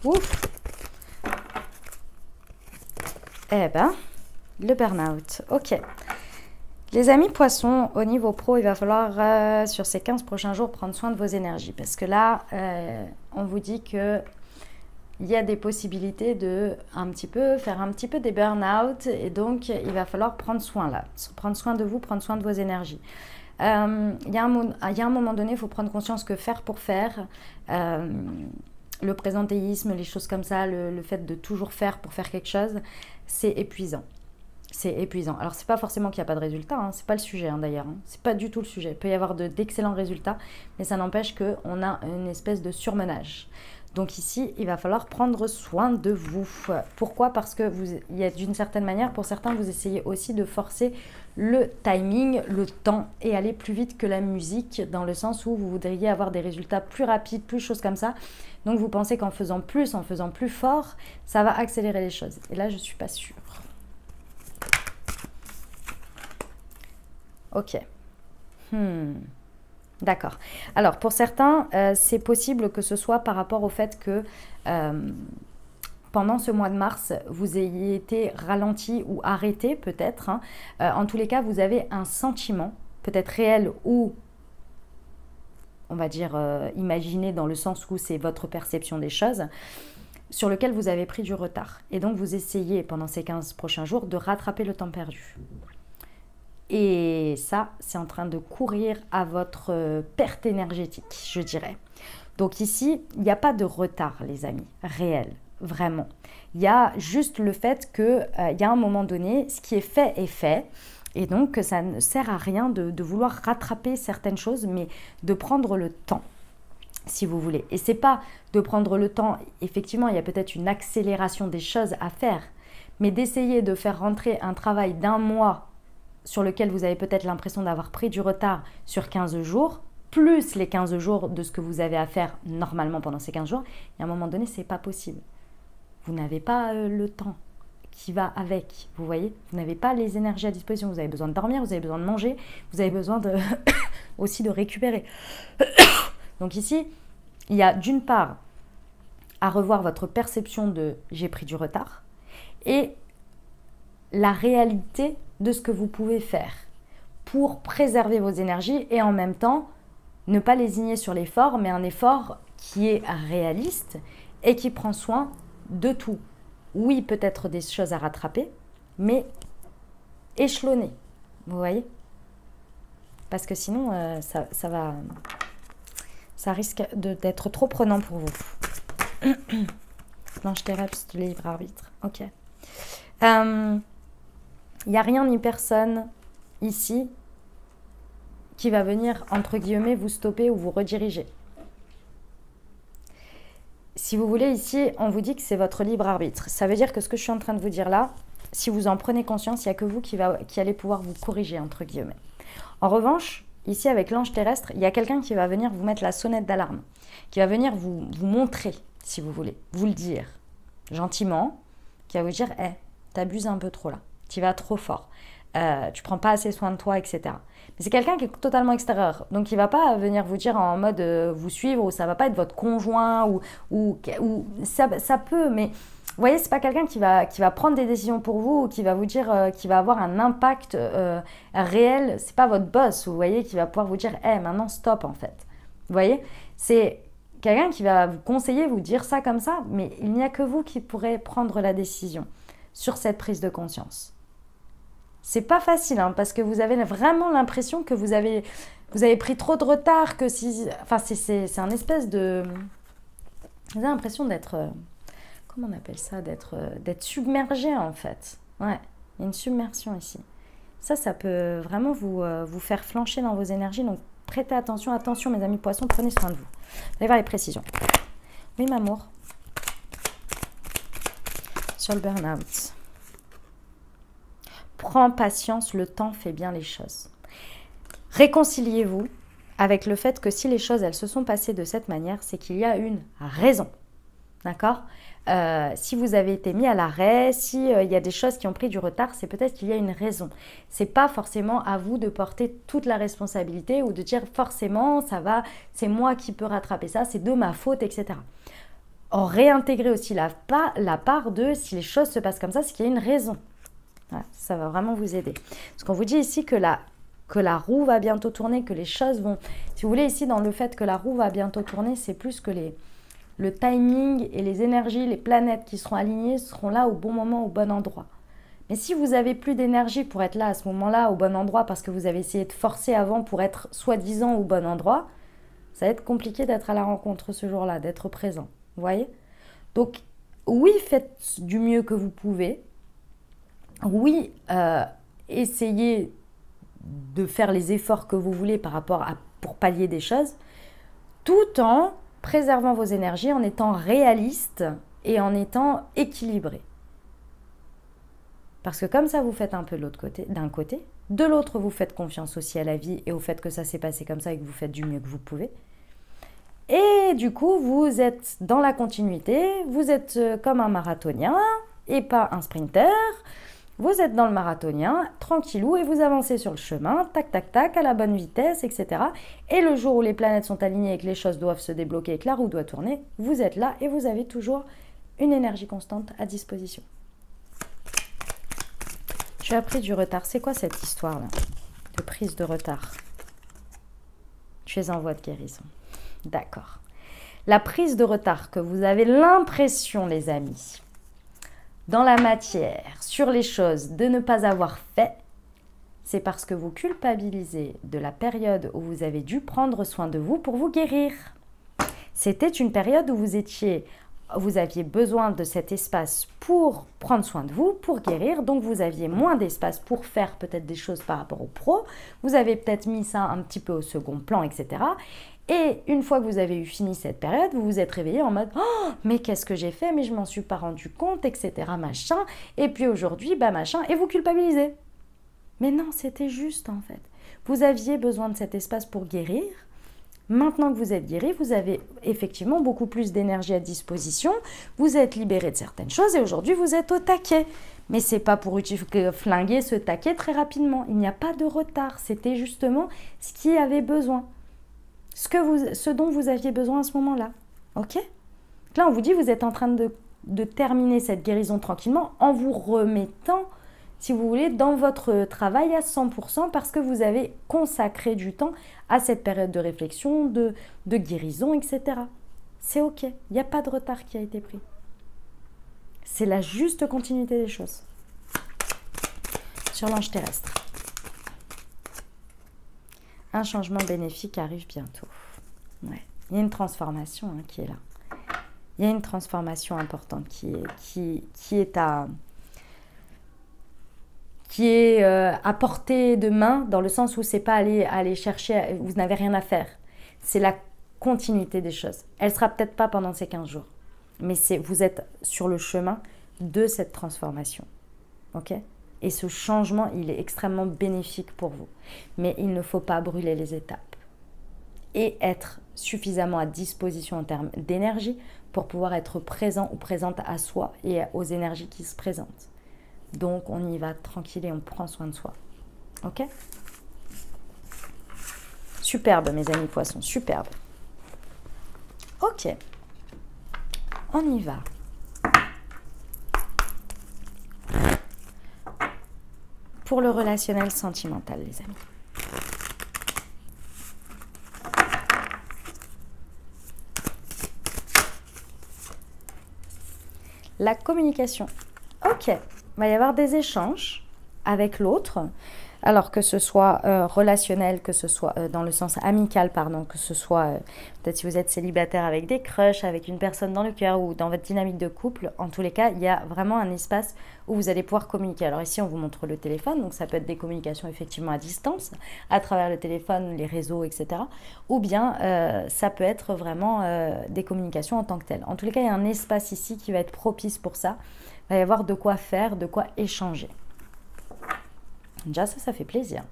Ouf. Eh ben, le burn-out. Ok. Les amis poissons, au niveau pro, il va falloir, sur ces 15 prochains jours, prendre soin de vos énergies. Parce que là, on vous dit qu'il y a des possibilités de faire un petit peu des burn-out. Et donc, il va falloir prendre soin là. Prendre soin de vous, prendre soin de vos énergies. Il y a un moment donné, il faut prendre conscience que faire pour faire, le présentéisme, les choses comme ça, le fait de toujours faire pour faire quelque chose, c'est épuisant. C'est épuisant. Alors, c'est pas forcément qu'il n'y a pas de résultat, c'est pas le sujet d'ailleurs. C'est pas du tout le sujet. Il peut y avoir d'excellents résultats, mais ça n'empêche qu'on a une espèce de surmenage. Donc ici, il va falloir prendre soin de vous. Pourquoi? Parce que il y a d'une certaine manière, pour certains, vous essayez aussi de forcer le timing, le temps et aller plus vite que la musique, dans le sens où vous voudriez avoir des résultats plus rapides, plus choses comme ça. Donc vous pensez qu'en faisant plus fort, ça va accélérer les choses. Et là, je ne suis pas sûre. Ok. D'accord. Alors, pour certains, c'est possible que ce soit par rapport au fait que pendant ce mois de mars, vous ayez été ralenti ou arrêté peut-être, hein. En tous les cas, vous avez un sentiment, peut-être réel ou, on va dire, imaginé dans le sens où c'est votre perception des choses, sur lequel vous avez pris du retard. Et donc, vous essayez pendant ces 15 prochains jours de rattraper le temps perdu. Et ça, c'est en train de courir à votre perte énergétique, je dirais. Donc ici, il n'y a pas de retard, les amis, réel, vraiment. Il y a juste le fait qu'il y a un moment donné, ce qui est fait est fait. Et donc, ça ne sert à rien de vouloir rattraper certaines choses, mais de prendre le temps, si vous voulez. Et ce n'est pas de prendre le temps, effectivement, il y a peut-être une accélération des choses à faire, mais d'essayer de faire rentrer un travail d'un mois sur lequel vous avez peut-être l'impression d'avoir pris du retard sur 15 jours, plus les 15 jours de ce que vous avez à faire normalement pendant ces 15 jours, et à un moment donné, ce n'est pas possible. Vous n'avez pas le temps qui va avec, vous voyez. Vous n'avez pas les énergies à disposition. Vous avez besoin de dormir, vous avez besoin de manger, vous avez besoin aussi de récupérer. Donc ici, il y a d'une part à revoir votre perception de « j'ai pris du retard » et la réalité de ce que vous pouvez faire pour préserver vos énergies et en même temps ne pas lésigner sur l'effort, mais un effort qui est réaliste et qui prend soin de tout. Oui, peut-être des choses à rattraper, mais échelonné, vous voyez? Parce que sinon, ça risque d'être trop prenant pour vous. Blanche Thérèse, libre arbitre, ok. Il n'y a rien ni personne ici qui va venir, entre guillemets, vous stopper ou vous rediriger. Si vous voulez, ici, on vous dit que c'est votre libre arbitre. Ça veut dire que ce que je suis en train de vous dire là, si vous en prenez conscience, il n'y a que vous qui allez pouvoir vous corriger, entre guillemets. En revanche, ici, avec l'ange terrestre, il y a quelqu'un qui va venir vous mettre la sonnette d'alarme, qui va venir vous montrer, si vous voulez, vous le dire, gentiment, qui va vous dire, hey, t'abuses un peu trop là. Tu vas trop fort, tu prends pas assez soin de toi, etc. Mais c'est quelqu'un qui est totalement extérieur, donc il va pas venir vous dire en mode vous suivre, ou ça va pas être votre conjoint, ou ça peut, mais vous voyez, c'est pas quelqu'un qui va prendre des décisions pour vous, ou qui va vous dire, qui va avoir un impact réel, c'est pas votre boss, vous voyez, qui va pouvoir vous dire, hey, maintenant stop en fait. Vous voyez, c'est quelqu'un qui va vous conseiller, vous dire ça comme ça, mais il n'y a que vous qui pourrez prendre la décision sur cette prise de conscience. C'est pas facile, hein, parce que vous avez vraiment l'impression que vous avez pris trop de retard, que si... Enfin, c'est un espèce de... Vous avez l'impression d'être... comment on appelle ça? D'être submergé, en fait. Ouais, il y a une submersion ici. Ça peut vraiment vous faire flancher dans vos énergies, donc prêtez attention. Attention, mes amis poissons, prenez soin de vous. Vous allez voir les précisions. Oui, m'amour. Sur le burn-out. Prends patience, le temps fait bien les choses. Réconciliez-vous avec le fait que si les choses, elles se sont passées de cette manière, c'est qu'il y a une raison. D'accord? Si vous avez été mis à l'arrêt, s'il y a des choses qui ont pris du retard, c'est peut-être qu'il y a une raison. C'est pas forcément à vous de porter toute la responsabilité ou de dire forcément, ça va, c'est moi qui peux rattraper ça, c'est de ma faute, etc. Réintégrer aussi la part de si les choses se passent comme ça, c'est qu'il y a une raison. Voilà, ça va vraiment vous aider. Parce qu'on vous dit ici que la roue va bientôt tourner, que les choses vont... Si vous voulez, ici, dans le fait que la roue va bientôt tourner, c'est plus que le timing et les énergies, les planètes qui seront alignées seront là au bon moment, au bon endroit. Mais si vous avez plus d'énergie pour être là à ce moment-là, au bon endroit, parce que vous avez essayé de forcer avant pour être soi-disant au bon endroit, ça va être compliqué d'être à la rencontre ce jour-là, d'être présent. Vous voyez? Donc, oui, faites du mieux que vous pouvez. Oui, essayez de faire les efforts que vous voulez pour pallier des choses, tout en préservant vos énergies, en étant réaliste et en étant équilibré. Parce que comme ça, vous faites un peu d'un côté, de l'autre, vous faites confiance aussi à la vie et au fait que ça s'est passé comme ça et que vous faites du mieux que vous pouvez. Et du coup, vous êtes dans la continuité, vous êtes comme un marathonien et pas un sprinter. Vous êtes dans le marathonien, tranquillou, et vous avancez sur le chemin, tac, tac, tac, à la bonne vitesse, etc. Et le jour où les planètes sont alignées et que les choses doivent se débloquer et que la roue doit tourner, vous êtes là et vous avez toujours une énergie constante à disposition. Tu as pris du retard. C'est quoi cette histoire-là de prise de retard? Tu es en voie de guérison. D'accord. La prise de retard que vous avez l'impression, les amis, dans la matière, sur les choses, de ne pas avoir fait, c'est parce que vous culpabilisez de la période où vous avez dû prendre soin de vous pour vous guérir. C'était une période où vous aviez besoin de cet espace pour prendre soin de vous, pour guérir, donc vous aviez moins d'espace pour faire peut-être des choses par rapport au pro, vous avez peut-être mis ça un petit peu au second plan, etc. Et une fois que vous avez eu fini cette période, vous vous êtes réveillé en mode « Oh, mais qu'est-ce que j'ai fait? Mais je m'en suis pas rendu compte, etc. machin. » Et puis aujourd'hui, bah machin, et vous culpabilisez. Mais non, c'était juste en fait. Vous aviez besoin de cet espace pour guérir. Maintenant que vous êtes guéri, vous avez effectivement beaucoup plus d'énergie à disposition. Vous êtes libéré de certaines choses et aujourd'hui, vous êtes au taquet. Mais ce n'est pas pour flinguer ce taquet très rapidement. Il n'y a pas de retard. C'était justement ce qui avait besoin. Ce dont vous aviez besoin à ce moment-là. Ok? Là, on vous dit, vous êtes en train de terminer cette guérison tranquillement en vous remettant, si vous voulez, dans votre travail à 100% parce que vous avez consacré du temps à cette période de réflexion, de guérison, etc. C'est ok. Il n'y a pas de retard qui a été pris. C'est la juste continuité des choses. Sur l'ange terrestre. Un changement bénéfique arrive bientôt. Ouais. Il y a une transformation qui est là. Il y a une transformation importante qui est à portée de main, dans le sens où c'est pas aller chercher, vous n'avez rien à faire. C'est la continuité des choses. Elle sera peut-être pas pendant ces 15 jours, mais vous êtes sur le chemin de cette transformation. Ok ? Et ce changement, il est extrêmement bénéfique pour vous. Mais il ne faut pas brûler les étapes. Et être suffisamment à disposition en termes d'énergie pour pouvoir être présent ou présente à soi et aux énergies qui se présentent. Donc, on y va tranquille et on prend soin de soi. Ok? Superbe, mes amis poissons, superbe. Ok. On y va. Pour le relationnel sentimental, les amis. La communication. Ok. Il va y avoir des échanges avec l'autre. Alors que ce soit relationnel, que ce soit dans le sens amical, pardon, que ce soit peut-être si vous êtes célibataire avec des crushs, avec une personne dans le cœur ou dans votre dynamique de couple, en tous les cas, il y a vraiment un espace où vous allez pouvoir communiquer. Alors ici, on vous montre le téléphone, donc ça peut être des communications effectivement à distance, à travers le téléphone, les réseaux, etc. Ou bien ça peut être vraiment des communications en tant que telles. En tous les cas, il y a un espace ici qui va être propice pour ça. Il va y avoir de quoi faire, de quoi échanger. Déjà, ça fait plaisir.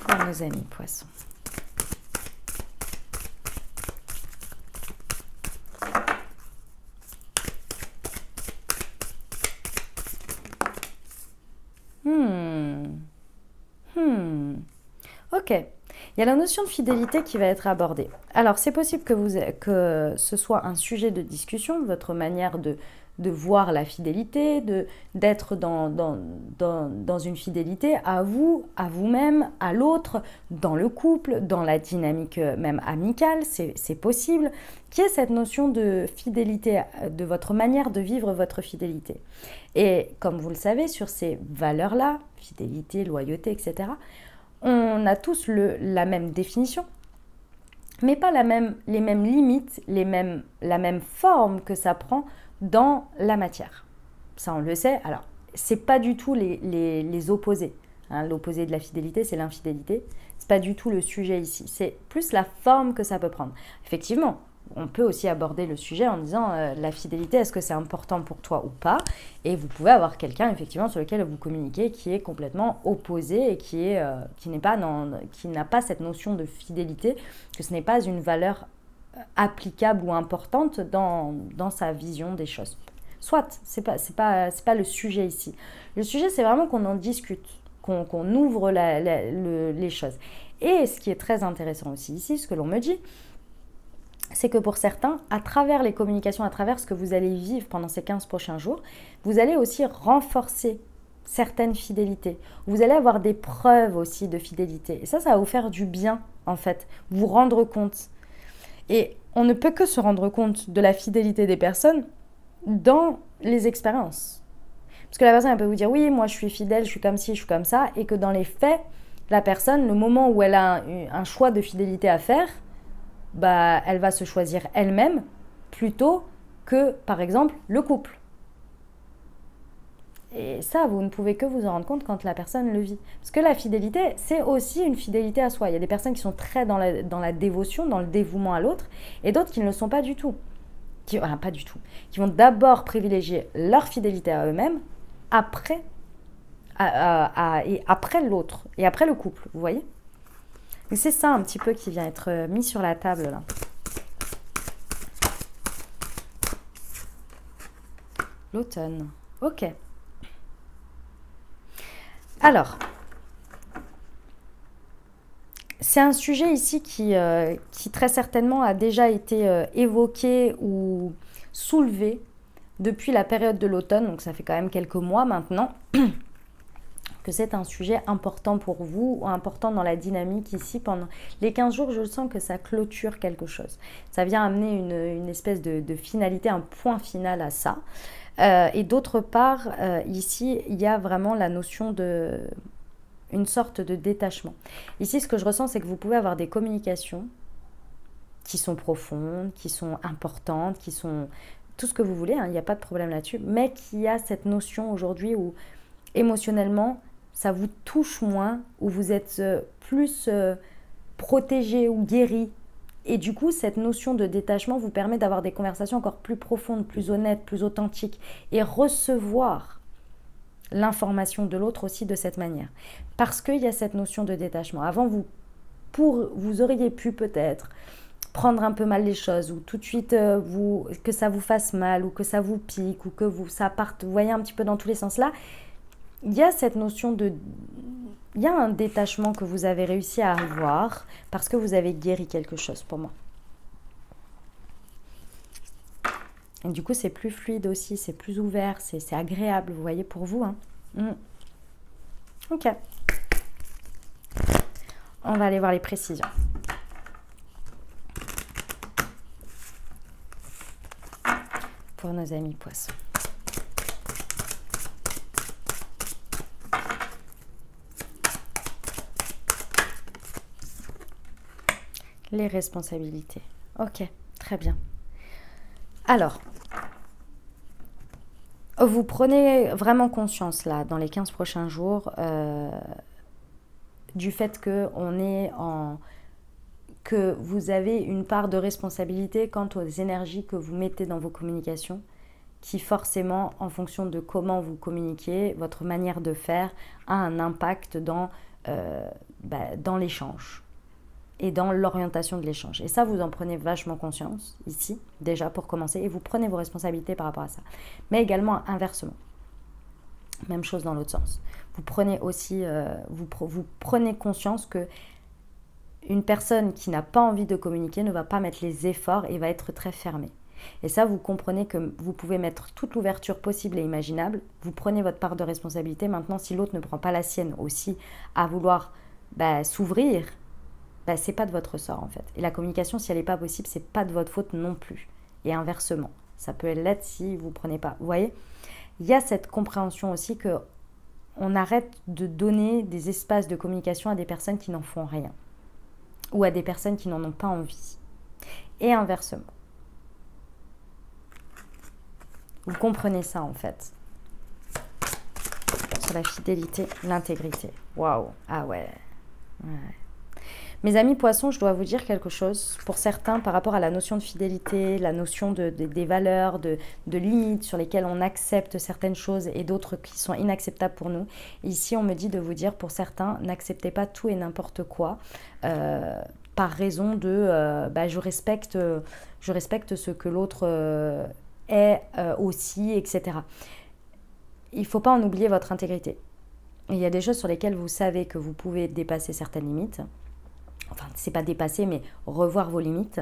Pour nos amis poissons. Ok. Il y a la notion de fidélité qui va être abordée. Alors, c'est possible que ce soit un sujet de discussion, votre manière de voir la fidélité, d'être dans une fidélité à vous, à vous-même, à l'autre, dans le couple, dans la dynamique même amicale, c'est possible, qu'il y ait cette notion de fidélité, de votre manière de vivre votre fidélité. Et comme vous le savez, sur ces valeurs-là, fidélité, loyauté, etc., on a tous la même définition, mais pas les mêmes limites, la même forme que ça prend dans la matière. Ça, on le sait. Alors, c'est pas du tout les opposés. Hein. L'opposé de la fidélité, c'est l'infidélité. C'est pas du tout le sujet ici. C'est plus la forme que ça peut prendre. Effectivement, on peut aussi aborder le sujet en disant la fidélité, est-ce que c'est important pour toi ou pas? Et vous pouvez avoir quelqu'un effectivement sur lequel vous communiquez qui est complètement opposé et qui n'a pas cette notion de fidélité, que ce n'est pas une valeur applicable ou importante dans sa vision des choses. Soit, c'est pas le sujet ici. Le sujet, c'est vraiment qu'on en discute, qu'on ouvre les choses. Et ce qui est très intéressant aussi ici, ce que l'on me dit, c'est que pour certains, à travers les communications, à travers ce que vous allez vivre pendant ces 15 prochains jours, vous allez aussi renforcer certaines fidélités. Vous allez avoir des preuves aussi de fidélité. Et ça va vous faire du bien, en fait, vous rendre compte. Et on ne peut que se rendre compte de la fidélité des personnes dans les expériences. Parce que la personne, elle peut vous dire, oui, moi je suis fidèle, je suis comme ci, je suis comme ça, et que dans les faits, la personne, le moment où elle a un choix de fidélité à faire, bah, elle va se choisir elle-même plutôt que, par exemple, le couple. Et ça, vous ne pouvez que vous en rendre compte quand la personne le vit. Parce que la fidélité, c'est aussi une fidélité à soi. Il y a des personnes qui sont très dans la dévotion, dans le dévouement à l'autre, et d'autres qui ne le sont pas du tout. Pas du tout. Qui vont d'abord privilégier leur fidélité à eux-mêmes, après, et après l'autre, et après le couple, vous voyez ? Et c'est ça un petit peu qui vient être mis sur la table là. L'automne. Ok. Alors, c'est un sujet ici qui très certainement a déjà été évoqué ou soulevé depuis la période de l'automne, donc ça fait quand même quelques mois maintenant, que c'est un sujet important pour vous, ou important dans la dynamique ici. Pendant les 15 jours, je sens que ça clôture quelque chose. Ça vient amener une espèce de finalité, un point final à ça. Et d'autre part, ici, il y a vraiment la notion de une sorte de détachement. Ici, ce que je ressens, c'est que vous pouvez avoir des communications qui sont profondes, qui sont importantes, qui sont tout ce que vous voulez, hein, il n'y a pas de problème là-dessus, mais qui a cette notion aujourd'hui où émotionnellement, ça vous touche moins, où vous êtes plus protégé ou guéri. Et du coup, cette notion de détachement vous permet d'avoir des conversations encore plus profondes, plus honnêtes, plus authentiques, et recevoir l'information de l'autre aussi de cette manière. Parce qu'il y a cette notion de détachement. Avant, vous auriez pu peut-être prendre un peu mal les choses, ou tout de suite que ça vous fasse mal, ou que ça vous pique, ou que ça parte, vous voyez, un petit peu dans tous les sens là. Il y a cette notion il y a un détachement que vous avez réussi à avoir parce que vous avez guéri quelque chose pour moi. Et du coup, c'est plus fluide aussi, c'est plus ouvert, c'est agréable, vous voyez, pour vous. Hein. Ok. On va aller voir les précisions. Pour nos amis poissons. Les responsabilités. Ok, très bien. Alors, vous prenez vraiment conscience là, dans les 15 prochains jours, du fait que vous avez une part de responsabilité quant aux énergies que vous mettez dans vos communications, qui forcément, en fonction de comment vous communiquez, votre manière de faire, a un impact dans l'échange et dans l'orientation de l'échange. Et ça, vous en prenez vachement conscience, ici, déjà, pour commencer, et vous prenez vos responsabilités par rapport à ça. Mais également, inversement. Même chose dans l'autre sens. Vous prenez aussi, vous prenez conscience que une personne qui n'a pas envie de communiquer ne va pas mettre les efforts et va être très fermée. Et ça, vous comprenez que vous pouvez mettre toute l'ouverture possible et imaginable. Vous prenez votre part de responsabilité. Maintenant, si l'autre ne prend pas la sienne aussi à vouloir s'ouvrir, c'est pas de votre ressort en fait. Et la communication, si elle n'est pas possible, c'est pas de votre faute non plus. Et inversement, ça peut l'être si vous ne prenez pas. Vous voyez, il y a cette compréhension aussi que on arrête de donner des espaces de communication à des personnes qui n'en font rien. Ou à des personnes qui n'en ont pas envie. Et inversement. Vous comprenez ça en fait. Sur la fidélité, l'intégrité. Waouh. Ah ouais. Mes amis poissons, je dois vous dire quelque chose. Pour certains, par rapport à la notion de fidélité, la notion des valeurs, de limites sur lesquelles on accepte certaines choses et d'autres qui sont inacceptables pour nous. Ici, on me dit de vous dire, pour certains, n'acceptez pas tout et n'importe quoi. par raison de je respecte ce que l'autre est aussi, etc. Il ne faut pas en oublier votre intégrité. Il y a des choses sur lesquelles vous savez que vous pouvez dépasser certaines limites. Enfin, c'est pas dépasser, mais revoir vos limites.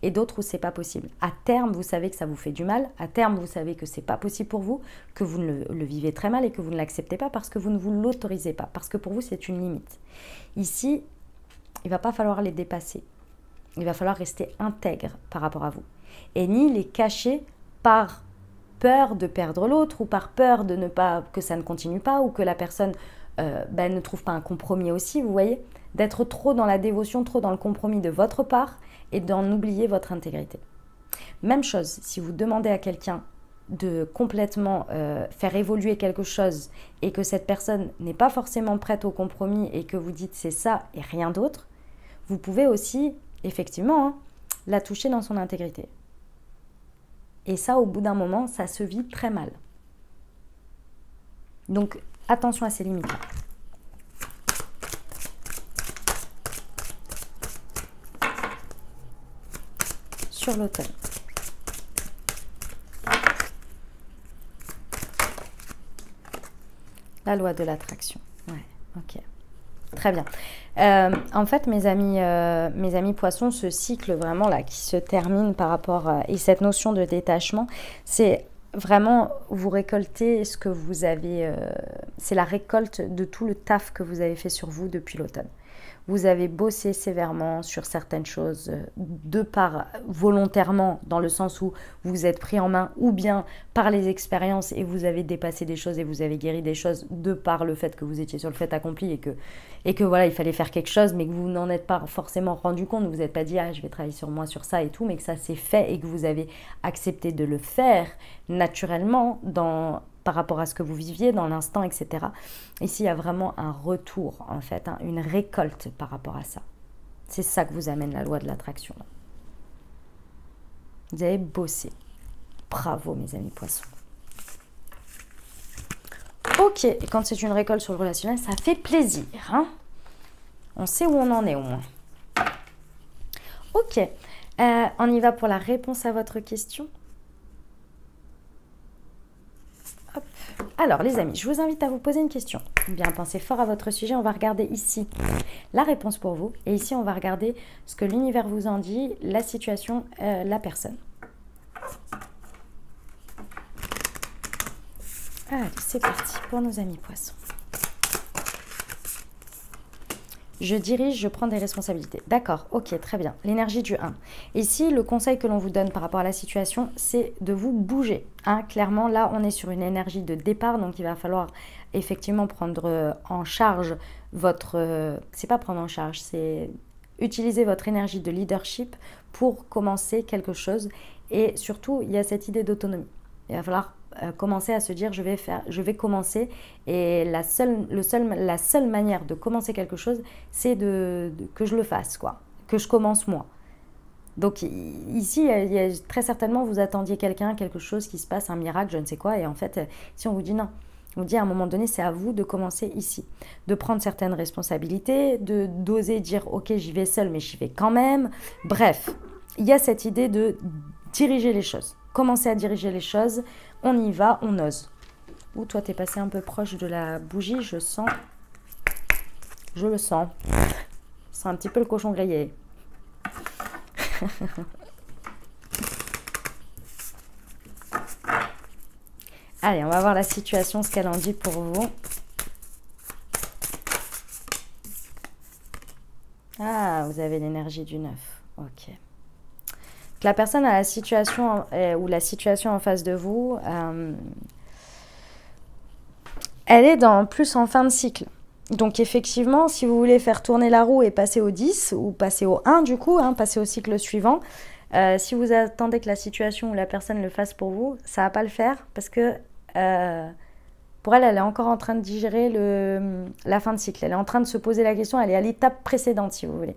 Et d'autres où c'est pas possible. À terme, vous savez que ça vous fait du mal. À terme, vous savez que c'est pas possible pour vous, que vous le vivez très mal et que vous ne l'acceptez pas parce que vous ne vous l'autorisez pas, parce que pour vous, c'est une limite. Ici, il va pas falloir les dépasser. Il va falloir rester intègre par rapport à vous. Et ni les cacher par peur de perdre l'autre ou par peur de ne pas que ça ne continue pas ou que la personne ne trouve pas un compromis aussi, vous voyez, d'être trop dans la dévotion, trop dans le compromis de votre part et d'en oublier votre intégrité. Même chose, si vous demandez à quelqu'un de complètement faire évoluer quelque chose et que cette personne n'est pas forcément prête au compromis et que vous dites c'est ça et rien d'autre, vous pouvez aussi effectivement la toucher dans son intégrité. Et ça, au bout d'un moment, ça se vit très mal. Donc, attention à ces limites. Sur l'automne. La loi de l'attraction. Ouais, ok. Très bien. En fait, mes amis poissons, ce cycle vraiment là qui se termine par rapport et cette notion de détachement, c'est vraiment vous récoltez ce que vous avez, c'est la récolte de tout le taf que vous avez fait sur vous depuis l'automne. Vous avez bossé sévèrement sur certaines choses, de part volontairement, dans le sens où vous vous êtes pris en main, ou bien par les expériences et vous avez dépassé des choses et vous avez guéri des choses, de par le fait que vous étiez sur le fait accompli et que voilà, il fallait faire quelque chose, mais que vous n'en êtes pas forcément rendu compte, vous vous êtes pas dit, ah, je vais travailler sur moi, sur ça et tout, mais que ça s'est fait et que vous avez accepté de le faire naturellement par rapport à ce que vous viviez dans l'instant, etc. Ici, il y a vraiment un retour, en fait, une récolte par rapport à ça. C'est ça que vous amène la loi de l'attraction. Vous avez bossé. Bravo, mes amis poissons. Ok, et quand c'est une récolte sur le relationnel, ça fait plaisir. Hein, on sait où on en est, au moins. Ok, on y va pour la réponse à votre question. Alors les amis, je vous invite à vous poser une question. Bien, pensez fort à votre sujet. On va regarder ici la réponse pour vous. Et ici, on va regarder ce que l'univers vous en dit, la situation, la personne. Allez, c'est parti pour nos amis poissons. Je dirige, je prends des responsabilités. D'accord, ok, très bien. L'énergie du 1. Ici, le conseil que l'on vous donne par rapport à la situation, c'est de vous bouger. Hein, clairement, là, on est sur une énergie de départ, donc il va falloir effectivement prendre en charge votre... c'est pas prendre en charge, c'est utiliser votre énergie de leadership pour commencer quelque chose. Et surtout, il y a cette idée d'autonomie. Il va falloir commencer à se dire je vais commencer et la seule manière de commencer quelque chose c'est que je le fasse quoi, que je commence moi. Donc ici très certainement vous attendiez quelque chose qui se passe, un miracle, je ne sais quoi, et en fait si on vous dit non, on vous dit à un moment donné c'est à vous de commencer ici, de prendre certaines responsabilités, d'oser dire ok j'y vais seul mais j'y vais quand même, bref, il y a cette idée de diriger les choses. Commencer à diriger les choses, on y va, on ose. Ou toi, t'es passé un peu proche de la bougie, je le sens. C'est un petit peu le cochon grillé. Allez, on va voir la situation, ce qu'elle en dit pour vous. Ah, vous avez l'énergie du 9. Ok. La personne a la situation ou la situation en face de vous, elle est plus en fin de cycle. Donc effectivement, si vous voulez faire tourner la roue et passer au 10 ou passer au 1 du coup, passer au cycle suivant, si vous attendez que la situation ou la personne le fasse pour vous, ça ne va pas le faire parce que pour elle, elle est encore en train de digérer la fin de cycle. Elle est en train de se poser la question, elle est à l'étape précédente si vous voulez.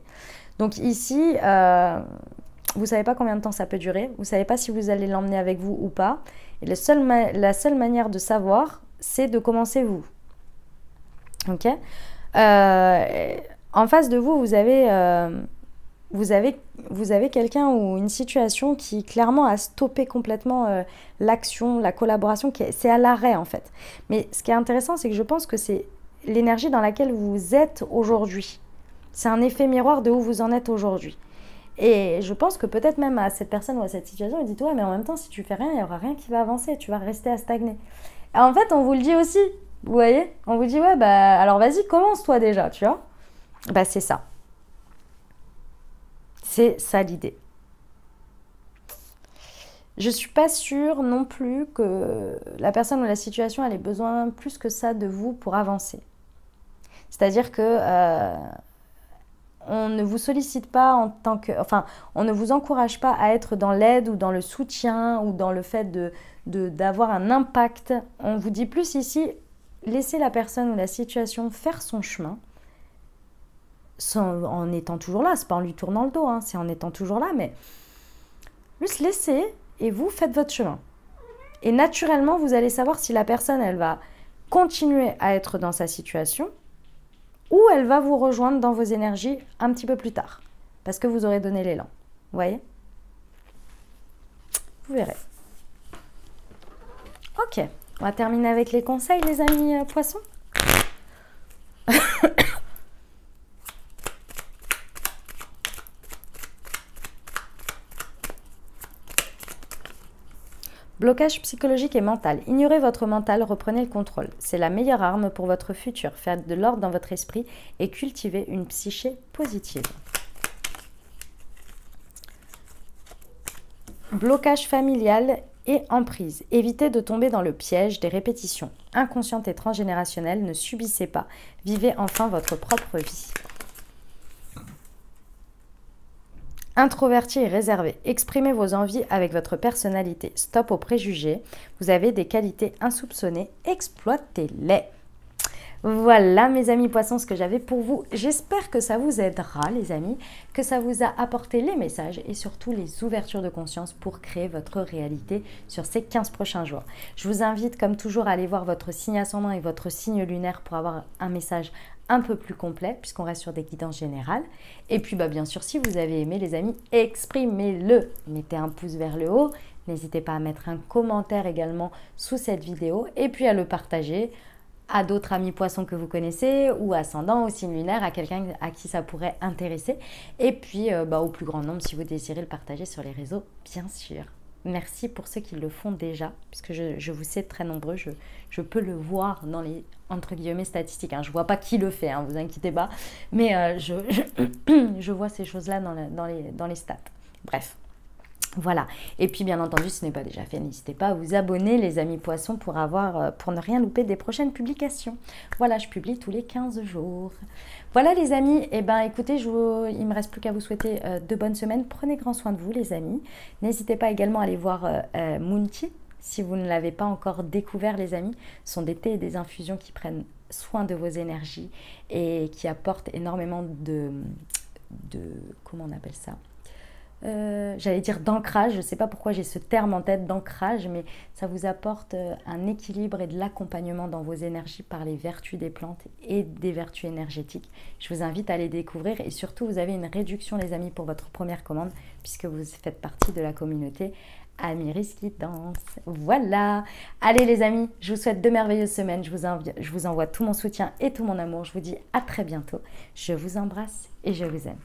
Donc ici... vous ne savez pas combien de temps ça peut durer, vous ne savez pas si vous allez l'emmener avec vous ou pas. Et la seule manière de savoir, c'est de commencer vous. Ok, en face de vous, vous avez vous avez quelqu'un ou une situation qui clairement a stoppé complètement l'action, la collaboration, c'est à l'arrêt en fait. Mais ce qui est intéressant, c'est que je pense que c'est l'énergie dans laquelle vous êtes aujourd'hui. C'est un effet miroir de où vous en êtes aujourd'hui. Et je pense que peut-être même à cette personne ou à cette situation, elle dit ouais, mais en même temps, si tu fais rien, il n'y aura rien qui va avancer, tu vas rester à stagner. Et en fait, on vous le dit aussi, vous voyez, on vous dit ouais, bah alors vas-y, commence-toi déjà, tu vois. Bah c'est ça. C'est ça l'idée. Je suis pas sûre non plus que la personne ou la situation elle ait besoin plus que ça de vous pour avancer. C'est-à-dire que on ne vous sollicite pas en tant que, enfin, on ne vous encourage pas à être dans l'aide ou dans le soutien ou dans le fait d'avoir un impact. On vous dit plus ici, laissez la personne ou la situation faire son chemin. En étant toujours là, c'est pas en lui tournant le dos, hein, c'est en étant toujours là, mais juste laissez et vous faites votre chemin. Et naturellement, vous allez savoir si la personne, elle va continuer à être dans sa situation ou elle va vous rejoindre dans vos énergies un petit peu plus tard, parce que vous aurez donné l'élan. Vous voyez? Vous verrez. Ok, on va terminer avec les conseils, les amis poissons. Blocage psychologique et mental. Ignorez votre mental, reprenez le contrôle. C'est la meilleure arme pour votre futur. Faites de l'ordre dans votre esprit et cultivez une psyché positive. Blocage familial et emprise. Évitez de tomber dans le piège des répétitions inconscientes et transgénérationnelles. Ne subissez pas. Vivez enfin votre propre vie. Introverti et réservé. Exprimez vos envies avec votre personnalité. Stop aux préjugés. Vous avez des qualités insoupçonnées. Exploitez-les. Voilà mes amis poissons ce que j'avais pour vous. J'espère que ça vous aidera les amis, que ça vous a apporté les messages et surtout les ouvertures de conscience pour créer votre réalité sur ces 15 prochains jours. Je vous invite comme toujours à aller voir votre signe ascendant et votre signe lunaire pour avoir un message un peu plus complet puisqu'on reste sur des guidances générales. Et puis bien sûr si vous avez aimé les amis, exprimez-le. Mettez un pouce vers le haut, n'hésitez pas à mettre un commentaire également sous cette vidéo et puis à le partager à d'autres amis poissons que vous connaissez ou ascendant ou signe lunaire, à quelqu'un à qui ça pourrait intéresser. Et puis au plus grand nombre si vous désirez le partager sur les réseaux, bien sûr. Merci pour ceux qui le font déjà, puisque je vous sais très nombreux, je peux le voir dans les entre guillemets statistiques. Hein. Je ne vois pas qui le fait, hein, vous inquiétez pas, mais je vois ces choses-là dans les stats. Bref. Voilà, et puis bien entendu, si ce n'est pas déjà fait, n'hésitez pas à vous abonner les amis poissons pour ne rien louper des prochaines publications. Voilà, je publie tous les 15 jours. Voilà les amis, et écoutez, il ne me reste plus qu'à vous souhaiter de bonnes semaines. Prenez grand soin de vous les amis. N'hésitez pas également à aller voir Moonti, si vous ne l'avez pas encore découvert les amis. Ce sont des thés et des infusions qui prennent soin de vos énergies et qui apportent énormément de comment on appelle ça ? J'allais dire d'ancrage, je ne sais pas pourquoi j'ai ce terme en tête d'ancrage, mais ça vous apporte un équilibre et de l'accompagnement dans vos énergies par les vertus des plantes et des vertus énergétiques. Je vous invite à les découvrir et surtout vous avez une réduction les amis pour votre première commande puisque vous faites partie de la communauté Amiris Guidance. Voilà, allez les amis, je vous souhaite de merveilleuses semaines, je vous envoie tout mon soutien et tout mon amour, je vous dis à très bientôt, je vous embrasse et je vous aime.